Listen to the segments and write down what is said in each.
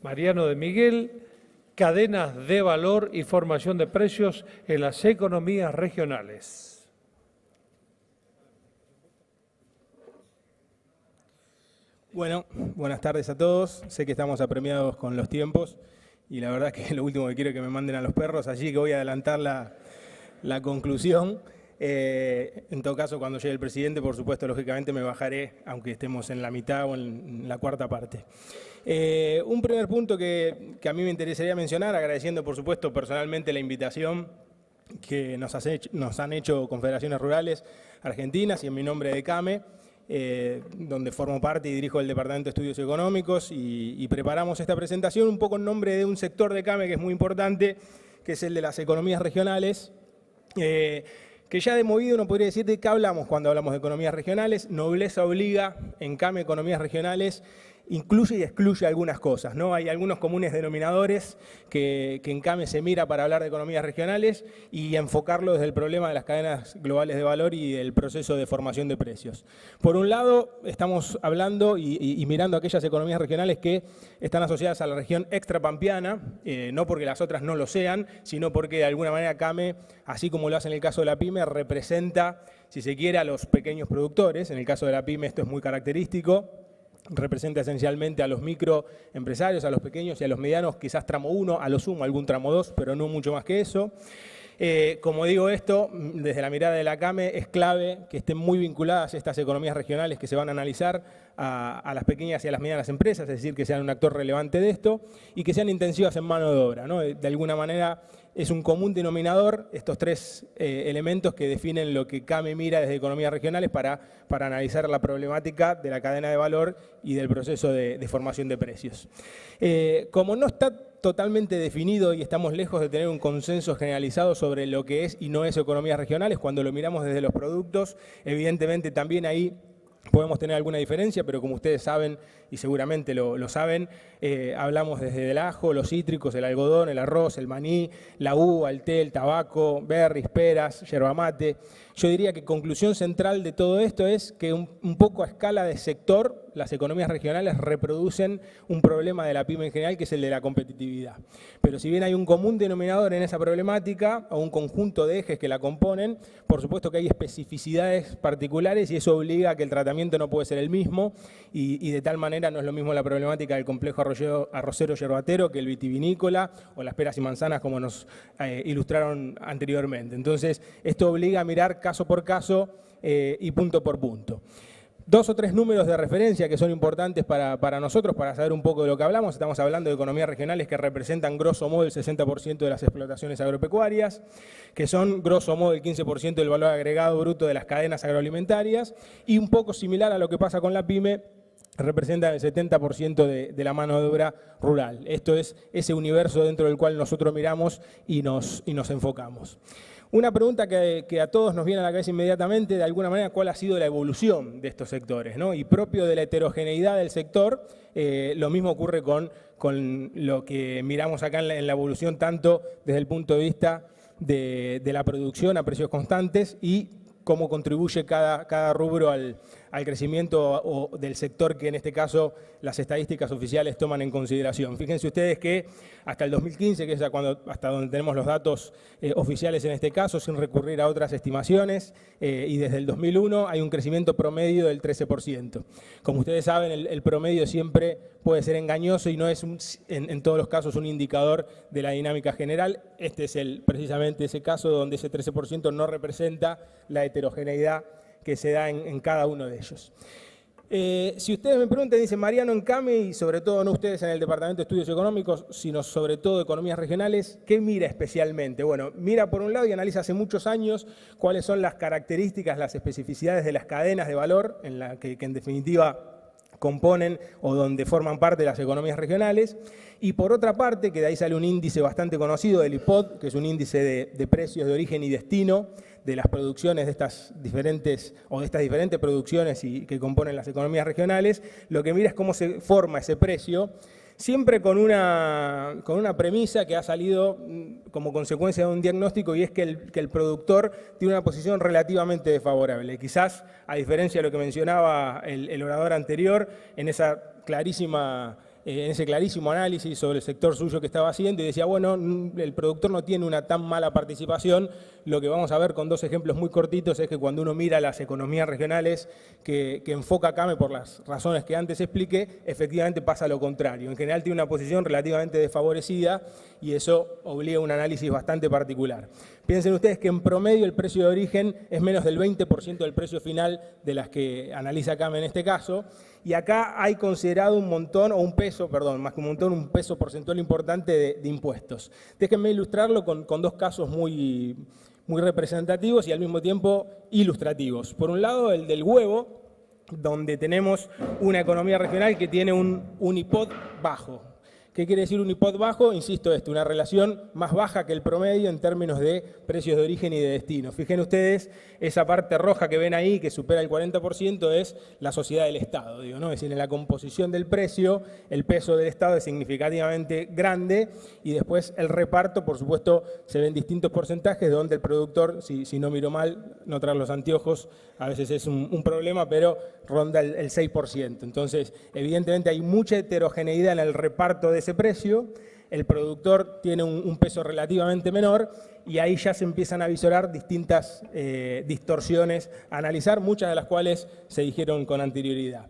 Mariano de Miguel, cadenas de valor y formación de precios en las economías regionales. Bueno, buenas tardes a todos. Sé que estamos apremiados con los tiempos y la verdad que lo último que quiero es que me manden a los perros, así que voy a adelantar la conclusión. En todo caso, cuando llegue el presidente, por supuesto, lógicamente me bajaré, aunque estemos en la mitad o en la cuarta parte. Un primer punto que a mí me interesaría mencionar, agradeciendo, por supuesto, personalmente la invitación que nos han hecho Confederaciones Rurales Argentinas y en mi nombre de CAME, donde formo parte y dirijo el Departamento de Estudios Económicos y preparamos esta presentación un poco en nombre de un sector de CAME que es muy importante, que es el de las economías regionales, que ya de movido uno podría decir de qué hablamos cuando hablamos de economías regionales. Nobleza obliga, en CAME economías regionales incluye y excluye algunas cosas, ¿no? Hay algunos comunes denominadores que en CAME se mira para hablar de economías regionales y enfocarlo desde el problema de las cadenas globales de valor y el proceso de formación de precios. Por un lado, estamos hablando y mirando aquellas economías regionales que están asociadas a la región extrapampeana, no porque las otras no lo sean, sino porque de alguna manera CAME, así como lo hace en el caso de la PYME, representa, si se quiere, a los pequeños productores. En el caso de la PYME esto es muy característico. Representa esencialmente a los microempresarios, a los pequeños y a los medianos, quizás tramo 1, a lo sumo algún tramo 2, pero no mucho más que eso. Como digo esto, desde la mirada de la CAME es clave que estén muy vinculadas estas economías regionales que se van a analizar a las pequeñas y a las medianas empresas, es decir, que sean un actor relevante de esto y que sean intensivas en mano de obra, ¿no? De alguna manera es un común denominador estos tres elementos que definen lo que CAME mira desde economías regionales para analizar la problemática de la cadena de valor y del proceso de formación de precios. Como no está totalmente definido y estamos lejos de tener un consenso generalizado sobre lo que es y no es economías regionales, cuando lo miramos desde los productos, evidentemente también ahí podemos tener alguna diferencia, pero como ustedes saben, y seguramente lo saben, hablamos desde el ajo, los cítricos, el algodón, el arroz, el maní, la uva, el té, el tabaco, berries, peras, yerba mate. Yo diría que conclusión central de todo esto es que un poco a escala de sector, las economías regionales reproducen un problema de la PYME en general, que es el de la competitividad. Pero si bien hay un común denominador en esa problemática, o un conjunto de ejes que la componen, por supuesto que hay especificidades particulares y eso obliga a que el tratamiento no puede ser el mismo y de tal manera no es lo mismo la problemática del complejo arrocero yerbatero que el vitivinícola o las peras y manzanas como nos ilustraron anteriormente. Entonces, esto obliga a mirar caso por caso y punto por punto. 2 o 3 números de referencia que son importantes para nosotros, para saber un poco de lo que hablamos. Estamos hablando de economías regionales que representan grosso modo el 60% de las explotaciones agropecuarias, que son grosso modo el 15% del valor agregado bruto de las cadenas agroalimentarias y un poco similar a lo que pasa con la PYME, representan el 70% de la mano de obra rural. Esto es ese universo dentro del cual nosotros miramos y nos enfocamos. Una pregunta que a todos nos viene a la cabeza inmediatamente, de alguna manera, ¿cuál ha sido la evolución de estos sectores, ¿no? Y propio de la heterogeneidad del sector, lo mismo ocurre con lo que miramos acá en la evolución, tanto desde el punto de vista de la producción a precios constantes y cómo contribuye cada rubro al crecimiento del sector que en este caso las estadísticas oficiales toman en consideración. Fíjense ustedes que hasta el 2015, que es hasta donde tenemos los datos oficiales en este caso, sin recurrir a otras estimaciones, y desde el 2001 hay un crecimiento promedio del 13%. Como ustedes saben, el promedio siempre puede ser engañoso y no es en todos los casos un indicador de la dinámica general. Este es precisamente ese caso donde ese 13% no representa la heterogeneidad que se da en cada uno de ellos. Si ustedes me preguntan, dice Mariano en CAME, y sobre todo no ustedes en el Departamento de Estudios Económicos, sino sobre todo economías regionales, ¿qué mira especialmente? Bueno, mira por un lado y analiza hace muchos años cuáles son las características, las especificidades de las cadenas de valor, en la que en definitiva componen o donde forman parte de las economías regionales, y por otra parte, que de ahí sale un índice bastante conocido del IPOD, que es un índice de precios de origen y destino de las producciones de estas diferentes producciones que componen las economías regionales, lo que mira es cómo se forma ese precio, siempre con una premisa que ha salido como consecuencia de un diagnóstico, y es que el productor tiene una posición relativamente desfavorable. Quizás, a diferencia de lo que mencionaba el orador anterior, en esa clarísima en ese clarísimo análisis sobre el sector suyo que estaba haciendo y decía, bueno, el productor no tiene una tan mala participación. Lo que vamos a ver con dos ejemplos muy cortitos es que cuando uno mira las economías regionales que enfoca CAME por las razones que antes expliqué, efectivamente pasa lo contrario. En general tiene una posición relativamente desfavorecida y eso obliga a un análisis bastante particular. Piensen ustedes que en promedio el precio de origen es menos del 20% del precio final de las que analiza CAME en este caso, y acá hay considerado un montón, o un peso, perdón, más que un montón, un peso porcentual importante de impuestos. Déjenme ilustrarlo con dos casos muy representativos y al mismo tiempo ilustrativos. Por un lado, el del huevo, donde tenemos una economía regional que tiene un IPOD bajo. ¿Qué quiere decir un IPOD bajo? Insisto, una relación más baja que el promedio en términos de precios de origen y de destino. Fíjense ustedes, esa parte roja que ven ahí, que supera el 40%, es la sociedad del Estado, ¿no? Es decir, en la composición del precio, el peso del Estado es significativamente grande y después el reparto, por supuesto, se ven distintos porcentajes donde el productor, si no miro mal, no traer los anteojos, a veces es un problema, pero ronda el 6%. Entonces, evidentemente hay mucha heterogeneidad en el reparto de ese precio, el productor tiene un peso relativamente menor y ahí ya se empiezan a visorar distintas distorsiones a analizar, muchas de las cuales se dijeron con anterioridad.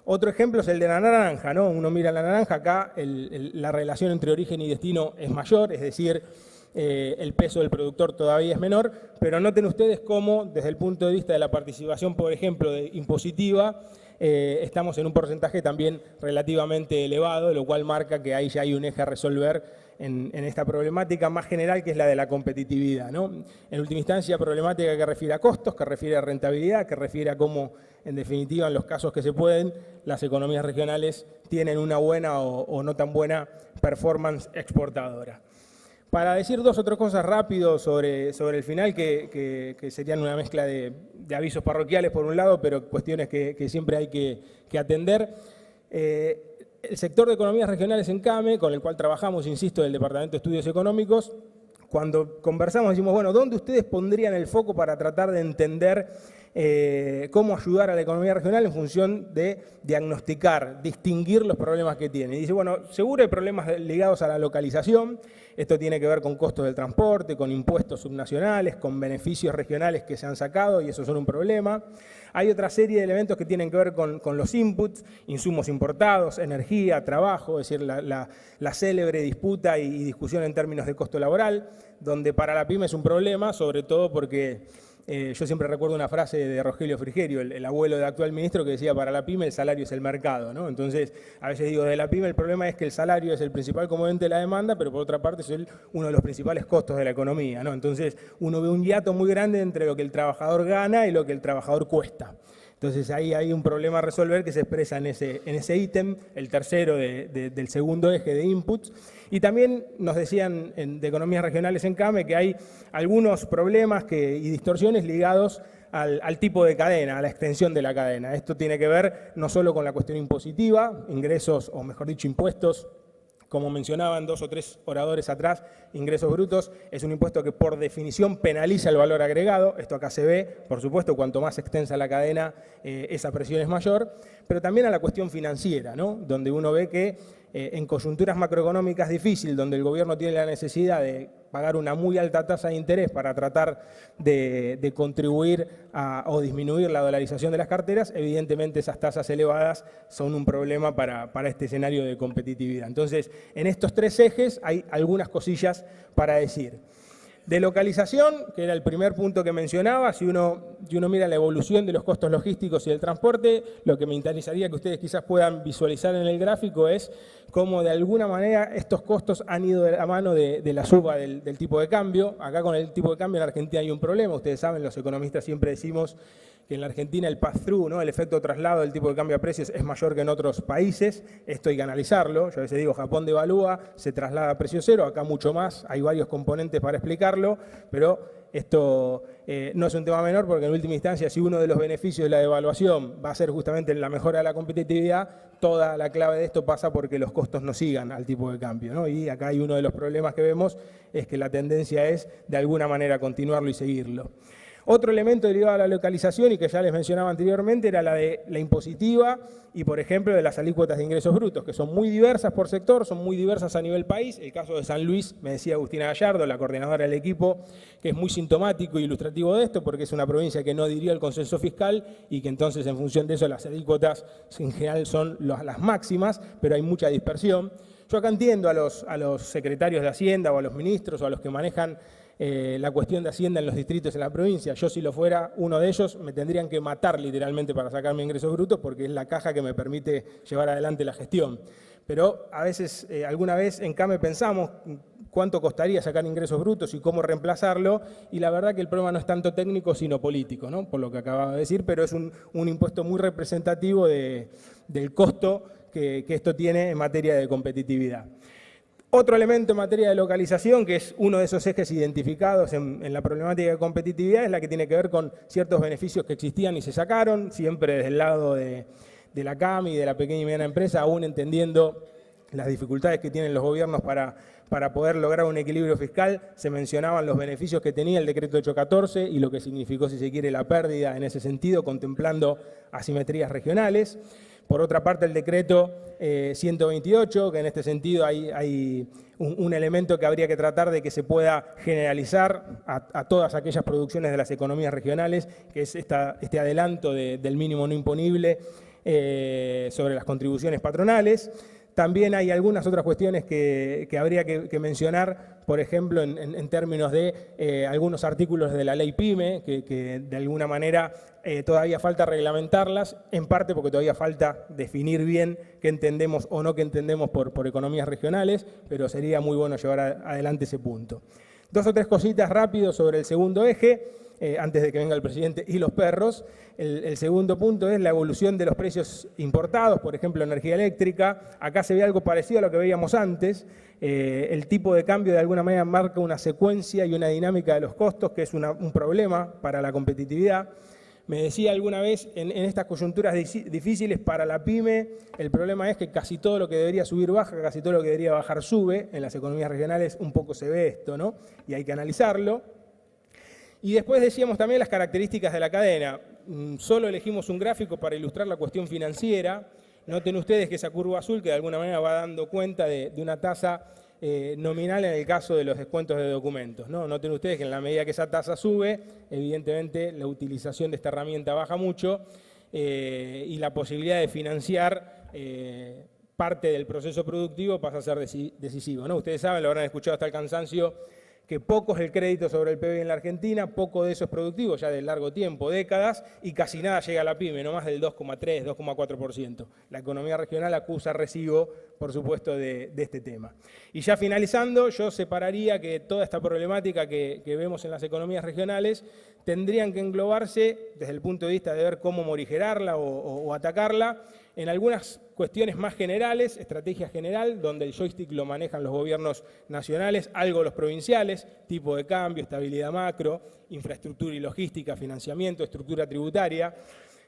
Otro ejemplo es el de la naranja, ¿no? Uno mira la naranja, acá la relación entre origen y destino es mayor, es decir, el peso del productor todavía es menor, pero noten ustedes cómo, desde el punto de vista de la participación, por ejemplo, impositiva, estamos en un porcentaje también relativamente elevado, lo cual marca que ahí ya hay un eje a resolver en esta problemática más general que es la de la competitividad, ¿no? En última instancia, problemática que refiere a costos, que refiere a rentabilidad, que refiere a cómo, en definitiva, en los casos que se pueden, las economías regionales tienen una buena o no tan buena performance exportadora. Para decir dos o tres cosas rápido sobre el final, que serían una mezcla de avisos parroquiales por un lado, pero cuestiones que siempre hay que atender. El sector de economías regionales en CAME, con el cual trabajamos, insisto, del Departamento de Estudios Económicos, cuando conversamos decimos, bueno, ¿dónde ustedes pondrían el foco para tratar de entender cómo ayudar a la economía regional en función de diagnosticar, distinguir los problemas que tiene? Y dice, bueno, seguro hay problemas ligados a la localización, esto tiene que ver con costos del transporte, con impuestos subnacionales, con beneficios regionales que se han sacado y eso son un problema. Hay otra serie de elementos que tienen que ver con los inputs, insumos importados, energía, trabajo, es decir, la célebre disputa y discusión en términos de costo laboral, donde para la pyme es un problema, sobre todo porque yo siempre recuerdo una frase de Rogelio Frigerio, el abuelo del actual ministro, que decía, para la pyme el salario es el mercado, ¿no? Entonces, a veces digo, de la pyme el problema es que el salario es el principal componente de la demanda, pero por otra parte es uno de los principales costos de la economía, ¿no? Entonces, uno ve un hiato muy grande entre lo que el trabajador gana y lo que el trabajador cuesta. Entonces ahí hay un problema a resolver que se expresa en ese ítem, el tercero del segundo eje de inputs. Y también nos decían de economías regionales en CAME que hay algunos problemas y distorsiones ligados al tipo de cadena, a la extensión de la cadena. Esto tiene que ver no solo con la cuestión impositiva, ingresos, o mejor dicho, impuestos, como mencionaban dos o tres oradores atrás, ingresos brutos, es un impuesto que por definición penaliza el valor agregado. Esto acá se ve, por supuesto, cuanto más extensa la cadena, esa presión es mayor, pero también a la cuestión financiera, ¿no? Donde uno ve que en coyunturas macroeconómicas difíciles, donde el gobierno tiene la necesidad de pagar una muy alta tasa de interés para tratar de contribuir o disminuir la dolarización de las carteras, evidentemente esas tasas elevadas son un problema para este escenario de competitividad. Entonces, en estos tres ejes hay algunas cosillas para decir. De localización, que era el primer punto que mencionaba, si uno mira la evolución de los costos logísticos y del transporte, lo que me interesaría que ustedes quizás puedan visualizar en el gráfico es cómo de alguna manera estos costos han ido de la mano de la suba del tipo de cambio. Acá con el tipo de cambio en Argentina hay un problema, ustedes saben, los economistas siempre decimos que en la Argentina el pass-through, ¿no? El efecto traslado del tipo de cambio a precios es mayor que en otros países. Esto hay que analizarlo. Yo a veces digo, Japón devalúa, se traslada a precio cero, acá mucho más. Hay varios componentes para explicarlo, pero esto no es un tema menor porque en última instancia, si uno de los beneficios de la devaluación va a ser justamente la mejora de la competitividad, toda la clave de esto pasa porque los costos no sigan al tipo de cambio, ¿no? Y acá hay uno de los problemas que vemos, es que la tendencia es de alguna manera continuarlo y seguirlo. Otro elemento derivado de la localización y que ya les mencionaba anteriormente era la de la impositiva y, por ejemplo, de las alícuotas de ingresos brutos, que son muy diversas por sector, son muy diversas a nivel país. El caso de San Luis, me decía Agustina Gallardo, la coordinadora del equipo, que es muy sintomático y ilustrativo de esto, porque es una provincia que no adhirió al consenso fiscal y que entonces, en función de eso, las alícuotas en general son las máximas, pero hay mucha dispersión. Yo acá entiendo a los secretarios de Hacienda o a los ministros o a los que manejan la cuestión de Hacienda en los distritos en la provincia. Yo, si lo fuera uno de ellos, me tendrían que matar literalmente para sacarme ingresos brutos porque es la caja que me permite llevar adelante la gestión. Pero a veces, alguna vez en CAME pensamos cuánto costaría sacar ingresos brutos y cómo reemplazarlo, y la verdad que el problema no es tanto técnico sino político, ¿no? Por lo que acababa de decir, pero es un impuesto muy representativo del costo que esto tiene en materia de competitividad. Otro elemento en materia de localización, que es uno de esos ejes identificados en la problemática de competitividad, es la que tiene que ver con ciertos beneficios que existían y se sacaron, siempre desde el lado de la CAMI y de la pequeña y mediana empresa, aún entendiendo las dificultades que tienen los gobiernos para poder lograr un equilibrio fiscal. Se mencionaban los beneficios que tenía el decreto 814 y lo que significó, si se quiere, la pérdida en ese sentido, contemplando asimetrías regionales. Por otra parte, el decreto 128, que en este sentido hay un elemento que habría que tratar de que se pueda generalizar a todas aquellas producciones de las economías regionales, que es este adelanto del mínimo no imponible sobre las contribuciones patronales. También hay algunas otras cuestiones que habría que mencionar, por ejemplo, en términos de algunos artículos de la ley PYME, que de alguna manera todavía falta reglamentarlas, en parte porque todavía falta definir bien qué entendemos o no qué entendemos por economías regionales, pero sería muy bueno llevar adelante ese punto. Dos o tres cositas rápido sobre el segundo eje, antes de que venga el presidente y los perros. El segundo punto es la evolución de los precios importados, por ejemplo, energía eléctrica. Acá se ve algo parecido a lo que veíamos antes. El tipo de cambio de alguna manera marca una secuencia y una dinámica de los costos, que es un problema para la competitividad. Me decía alguna vez, en estas coyunturas difíciles para la PYME, el problema es que casi todo lo que debería subir baja, casi todo lo que debería bajar sube. En las economías regionales un poco se ve esto, ¿no? Y hay que analizarlo. Y después decíamos también las características de la cadena. Solo elegimos un gráfico para ilustrar la cuestión financiera. Noten ustedes que esa curva azul, que de alguna manera va dando cuenta de una tasa nominal en el caso de los descuentos de documentos, ¿no? Noten ustedes que en la medida que esa tasa sube, evidentemente la utilización de esta herramienta baja mucho y la posibilidad de financiar parte del proceso productivo pasa a ser decisivo, ¿no? Ustedes saben, lo habrán escuchado hasta el cansancio, que poco es el crédito sobre el PBI en la Argentina, poco de eso es productivo ya de largo tiempo, décadas, y casi nada llega a la PYME, no más del 2,3, 2,4%. La economía regional acusa recibo, por supuesto, de este tema. Y ya finalizando, yo separaría que toda esta problemática que vemos en las economías regionales tendrían que englobarse desde el punto de vista de ver cómo morigerarla o atacarla, en algunas cuestiones más generales, estrategia general, donde el joystick lo manejan los gobiernos nacionales, algo los provinciales, tipo de cambio, estabilidad macro, infraestructura y logística, financiamiento, estructura tributaria.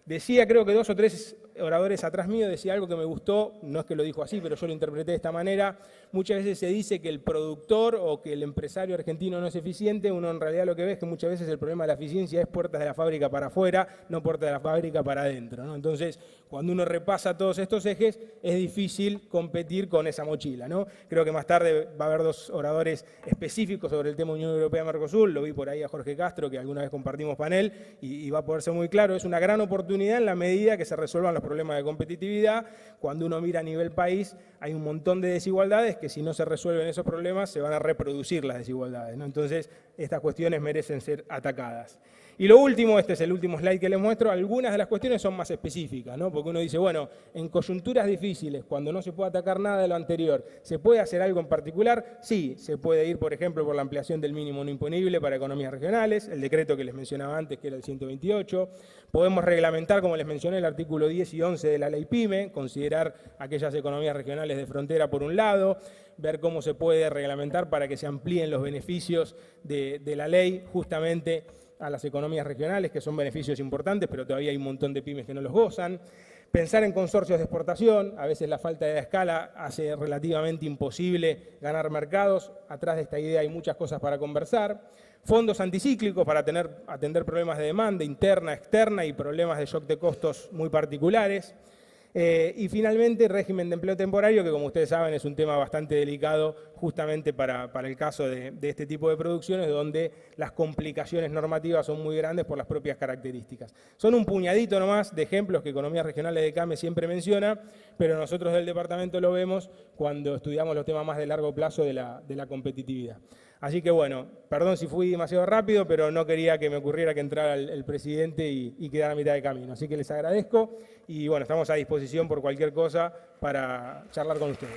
Decía, creo que 2 o 3 oradores atrás mío, decía algo que me gustó, no es que lo dijo así, pero yo lo interpreté de esta manera. Muchas veces se dice que el productor o que el empresario argentino no es eficiente, uno en realidad lo que ve es que muchas veces el problema de la eficiencia es puertas de la fábrica para afuera, no puertas de la fábrica para adentro, ¿no? Entonces, cuando uno repasa todos estos ejes, es difícil competir con esa mochila, ¿no? Creo que más tarde va a haber 2 oradores específicos sobre el tema Unión Europea-Mercosur, lo vi por ahí a Jorge Castro, que alguna vez compartimos panel, y va a poder ser muy claro, es una gran oportunidad en la medida que se resuelvan los problemas de competitividad. Cuando uno mira a nivel país, hay un montón de desigualdades que si no se resuelven esos problemas se van a reproducir las desigualdades, ¿no? Entonces, estas cuestiones merecen ser atacadas. Y lo último, este es el último slide que les muestro, algunas de las cuestiones son más específicas, ¿no? Porque uno dice, bueno, en coyunturas difíciles, cuando no se puede atacar nada de lo anterior, ¿se puede hacer algo en particular? Sí, se puede ir, por ejemplo, por la ampliación del mínimo no imponible para economías regionales, el decreto que les mencionaba antes, que era el 128. Podemos reglamentar, como les mencioné, el artículo 10 y 11 de la ley PYME, considerar aquellas economías regionales de frontera por un lado, ver cómo se puede reglamentar para que se amplíen los beneficios de la ley justamente a las economías regionales, que son beneficios importantes, pero todavía hay un montón de pymes que no los gozan. Pensar en consorcios de exportación, a veces la falta de escala hace relativamente imposible ganar mercados. Atrás de esta idea hay muchas cosas para conversar. Fondos anticíclicos para atender problemas de demanda interna, externa y problemas de shock de costos muy particulares. Y finalmente, régimen de empleo temporario, que como ustedes saben es un tema bastante delicado justamente para el caso de este tipo de producciones, donde las complicaciones normativas son muy grandes por las propias características. Son un puñadito nomás de ejemplos que Economías Regionales de CAME siempre menciona, pero nosotros del departamento lo vemos cuando estudiamos los temas más de largo plazo de la competitividad. Así que bueno, perdón si fui demasiado rápido, pero no quería que me ocurriera que entrara el presidente y quedara a mitad de camino. Así que les agradezco y bueno, estamos a disposición por cualquier cosa para charlar con ustedes.